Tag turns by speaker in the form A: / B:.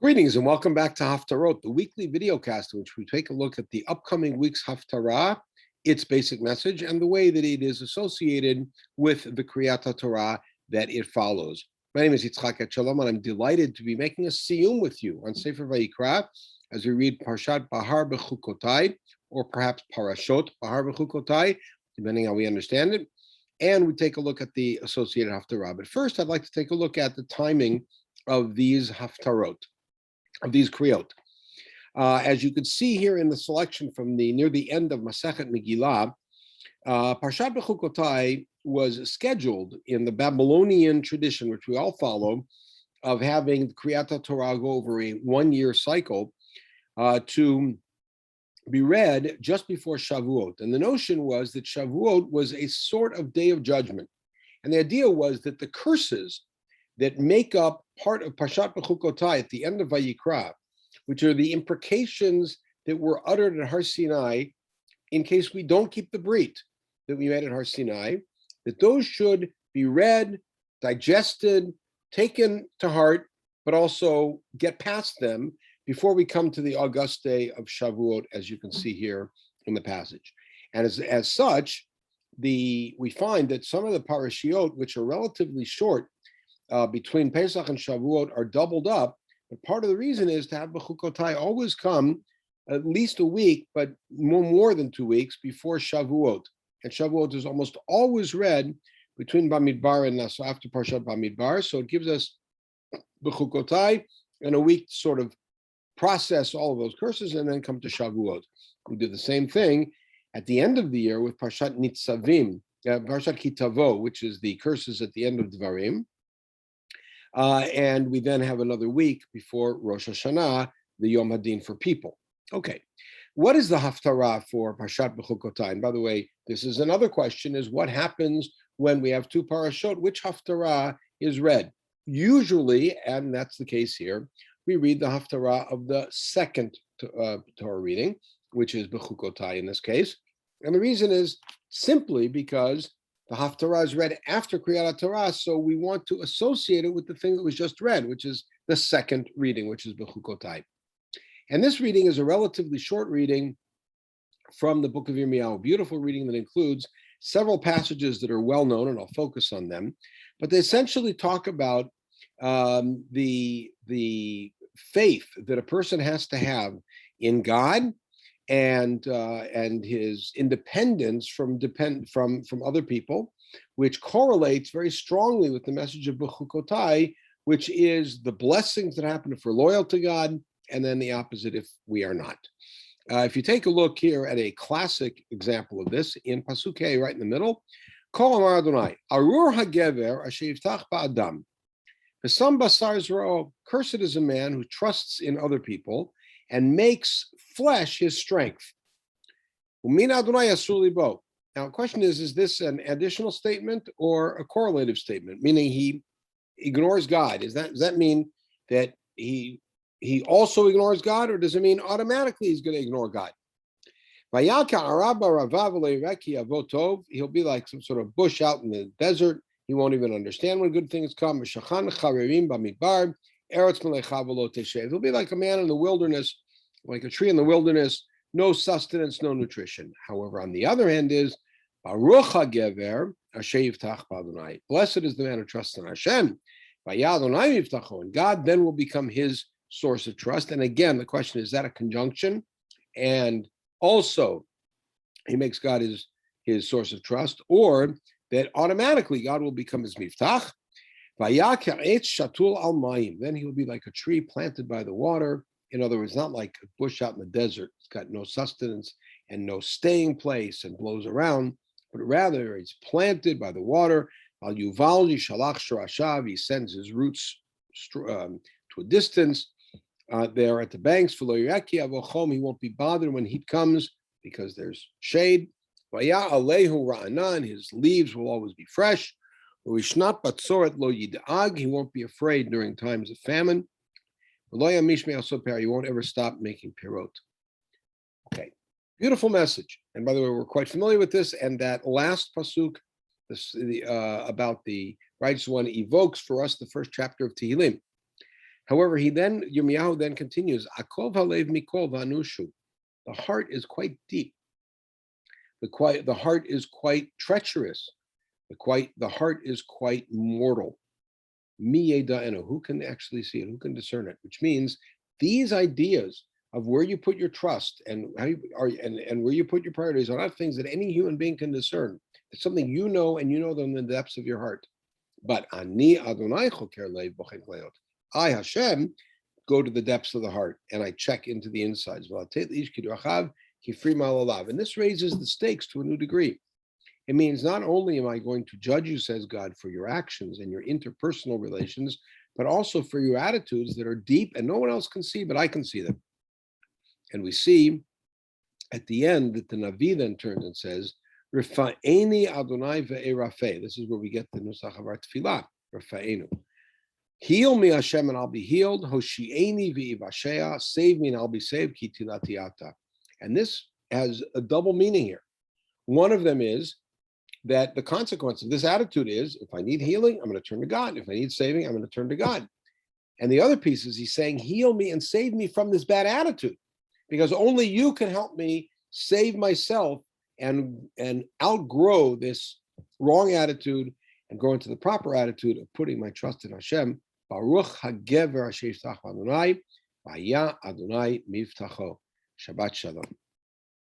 A: Greetings and welcome back to Haftarot, the weekly video cast in which we take a look at the upcoming week's Haftara, its basic message, and the way that it is associated with the Kriyat Torah that it follows. My name is Yitzchak Etshalom, and I'm delighted to be making a siyum with you on Sefer Vayikra as we read Parashat Behar Behukotai, or perhaps Parashot Behar Behukotai, depending how we understand it, and we take a look at the associated Haftarah. But first, I'd like to take a look at the timing of these Haftarot, of these kriyot. As you can see here in the selection from near the end of Masechet Megillah, Parashat Behukotai was scheduled in the Babylonian tradition, which we all follow, of having the Kriyat Torah go over a one-year cycle to be read just before Shavuot. And the notion was that Shavuot was a sort of day of judgment. And the idea was that the curses that make up part of Parashat Behukotai at the end of Vayikra, which are the imprecations that were uttered at Har Sinai in case we don't keep the brit that we made at Har Sinai, that those should be read, digested, taken to heart, but also get past them before we come to the august day of Shavuot, as you can see here in the passage. And as such, we find that some of the parashiot, which are relatively short, between Pesach and Shavuot, are doubled up. But part of the reason is to have Behukotai always come at least a week, but more than 2 weeks before Shavuot. And Shavuot is almost always read between Bamidbar and Naso, after Parashat Bamidbar. So it gives us Behukotai and a week to sort of process all of those curses and then come to Shavuot. We do the same thing at the end of the year with Parashat Nitzavim, Parashat Kitavo, which is the curses at the end of Dvarim. And we then have another week before Rosh Hashanah, the Yom Hadin for people. Okay, what is the Haftara for Parashat Behukotai? And by the way, this is another question, is what happens when we have two parashot? Which Haftara is read? Usually, and that's the case here, we read the Haftara of the second Torah reading, which is Behukotai in this case. And the reason is simply because the Haftara is read after Kriyat Torah, so we want to associate it with the thing that was just read, which is the second reading, which is Behukotai. And this reading is a relatively short reading from the book of Yirmiyahu, a beautiful reading that includes several passages that are well known, and I'll focus on them. But they essentially talk about the faith that a person has to have in God, and his independence from other people, which correlates very strongly with the message of Behukotai, which is the blessings that happen if we're loyal to God, and then the opposite if we are not. If you take a look here at a classic example of this in Pasuk A, right in the middle, Kol Amar Adonai, Arur HaGever Asher Yiftach Ba'adam, V'sam Basar Zera'o, cursed is a man who trusts in other people and makes flesh his strength. Now, the question is this an additional statement or a correlative statement? Meaning he ignores God. Does that mean that he also ignores God, or does it mean automatically he's going to ignore God? He'll be like some sort of bush out in the desert. He won't even understand when good things come. He'll be like a man in the wilderness, like a tree in the wilderness, no sustenance, no nutrition. However, on the other hand is, Baruch HaGever Asher Yiftach B'Adonai. Blessed is the man who trusts in Hashem. And God then will become his source of trust. And again, the question is that a conjunction? And also, he makes God his source of trust, or that automatically God will become his miftach. Then he will be like a tree planted by the water. In other words, not like a bush out in the desert. It's got no sustenance and no staying place and blows around, but rather it's planted by the water. He sends his roots to a distance there at the banks. He won't be bothered when heat comes because there's shade. His leaves will always be fresh. He won't be afraid during times of famine. He won't ever stop making pirot. Okay, beautiful message. And by the way, we're quite familiar with this. And that last pasuk about the righteous one evokes for us the first chapter of Tehillim. However, Yirmiyahu then continues, Akov halev mikol v'anushu. The heart is quite deep. The heart is quite treacherous. The heart is quite mortal. Mi yeda'enu. Who can actually see it? Who can discern it? Which means these ideas of where you put your trust and how you are and where you put your priorities are not things that any human being can discern. It's something you know, and you know them in the depths of your heart. But ani Adonai choker lev bochen kleot. I, Hashem, go to the depths of the heart and I check into the insides. And this raises the stakes to a new degree. It means not only am I going to judge you, says God, for your actions and your interpersonal relations, but also for your attitudes that are deep and no one else can see, but I can see them. And we see at the end that the Navi then turns and says, Rifa'eni Adonai ve'erafeh. This is where we get the nusach of our tefillah, Rifa'enu. Heal me, Hashem, and I'll be healed. Hoshi'eni ve'ivashea. Save me and I'll be saved. Ki tilati ata. And this has a double meaning here. One of them is that the consequence of this attitude is, if I need healing, I'm going to turn to God. If I need saving, I'm going to turn to God. And the other piece is he's saying, heal me and save me from this bad attitude, because only you can help me save myself and outgrow this wrong attitude and grow into the proper attitude of putting my trust in Hashem. Baruch hagever asher yiftach Adonai, vaya Adonai mivtacho. Shabbat shalom.